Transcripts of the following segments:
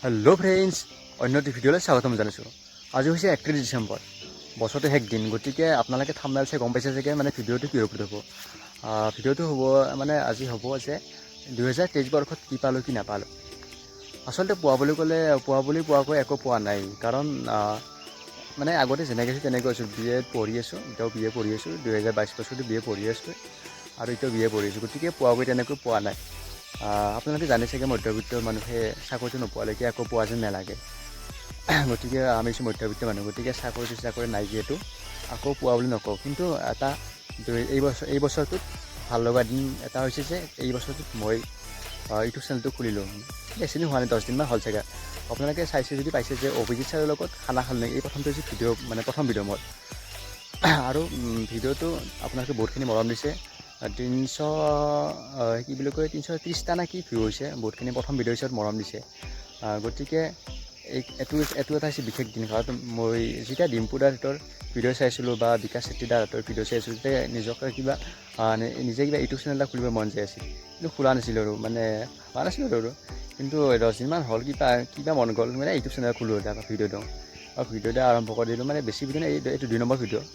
Hello friends अन्य video स्वागतम जानाइছোঁ। आज হৈছে 31 ডিসেম্বৰ বছৰটো শেষ দিন গতিকে আপোনালোকে থাম্বনেইল চাই গম পাইছে চাগে মানে ভিডিঅ'টো কি ওপৰত হ'ব। ভিডিঅ'টো হ'ব মানে আজি হ'ব যে 2023 বৰ্ষত কি পালোঁ কি নাপালোঁ। আচলতে পোৱা বুলি ক'লে পোৱাকৈ একো পোৱা নাই, কাৰণ মানে আগতে যেনেকৈ আছোঁ তেনেকৈ আছোঁ। BA পঢ়ি আছোঁ, এতিয়াও BA পঢ়ি আছোঁ। 2022 বছৰটো BA পঢ়ি আছোঁ আৰু এতিয়াও BA পঢ়ি আছোঁ, গতিকে পোৱাকৈ তেনেকৈ পোৱা নাই। আপোনালোকে জানে চাগে মধ্যবিত্ত মানুহে চাকৰিটো নোপোৱালৈকে একো পোৱা যেন নালাগে। গতিকে আমি হৈছোঁ মধ্যবিত্ত মানুহ, গতিকে চাকৰি নাই যিহেতু আকৌ পোৱা বুলি নকওঁ। কিন্তু এটা এই বছৰটোত ভাল লগা দিন এটা হৈছে যে এই বছৰটোত মই ইউটিউব চেনেলটো খুলিলোঁ। বেছি দিন হোৱা নাই, 10 দিনমান হ'ল চাগে। আপোনালোকে চাইছে যদি পাইছে যে অভিজিত ছাৰৰ লগত খানা খালোঁ। এই প্ৰথমটো হৈছে ভিডিঅ' মানে প্ৰথম ভিডিঅ' মোৰ। আৰু ভিডিঅ'টো আপোনালোকে বহুতখিনি মৰম দিছে। 300 কি বুলি কয় 330টা নে কি ভিউ হৈছে। বহুতখিনি প্ৰথম ভিডিঅ' হিচাপত মৰম দিছে। গতিকে এইটো এটা হৈছে বিশেষ দিন, কাৰণ মই যেতিয়া ডিম্পু দাহঁতৰ ভিডিঅ' চাইছিলোঁ বা বিকাশ চেত্ৰী দাহঁতৰ ভিডিঅ' চাইছিলোঁ, তেতিয়া নিজকে নিজে কিবা ইউটিউব চেনেল এটা খুলিব মন যায় আছিল, কিন্তু খোলা নাছিলোঁ আৰু মানে হোৱা নাছিলোঁ আৰু। কিন্তু 10 দিনমান হ'ল কিবা মন গ'ল মানে ইউটিউব চেনেল খোলোঁ ভিডিঅ' দিওঁ আৰু ভিডিঅ' দিয়া আৰম্ভ কৰি দিলোঁ। মানে বেছি ভিডিঅ' এইটো 2 নম্বৰ ভিডিঅ'।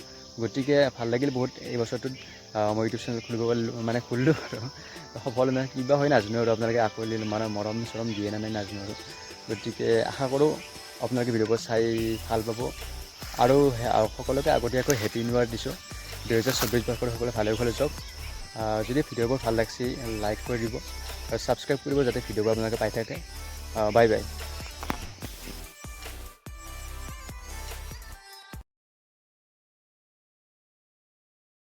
গতিকে ভাল লাগিল বহুত। এই বছৰটোত মই ইউটিউব চেনেল খুলিব মানে খুলিলোঁ আৰু সফল মানে কিবা হয় নাজানো আৰু। আপোনালোকে আকলি মানে মৰম চৰম দিয়ে নে নাই নাজানো আৰু। গতিকে আশা কৰোঁ আপোনালোকে ভিডিঅ'বোৰ চাই ভাল পাব আৰু সকলোকে আগতীয়াকৈ হেপী নিউ ইয়াৰ দিছোঁ। 2024 বৰ্ষৰ সকলোৱে ভালে ভালে যাওক। যদি ভিডিঅ'বোৰ ভাল লাগিছে লাইক কৰি দিব আৰু ছাবস্ক্ৰাইব কৰিব, যাতে ভিডিঅ'বোৰ আপোনালোকে পাই থাকে। Bye bye.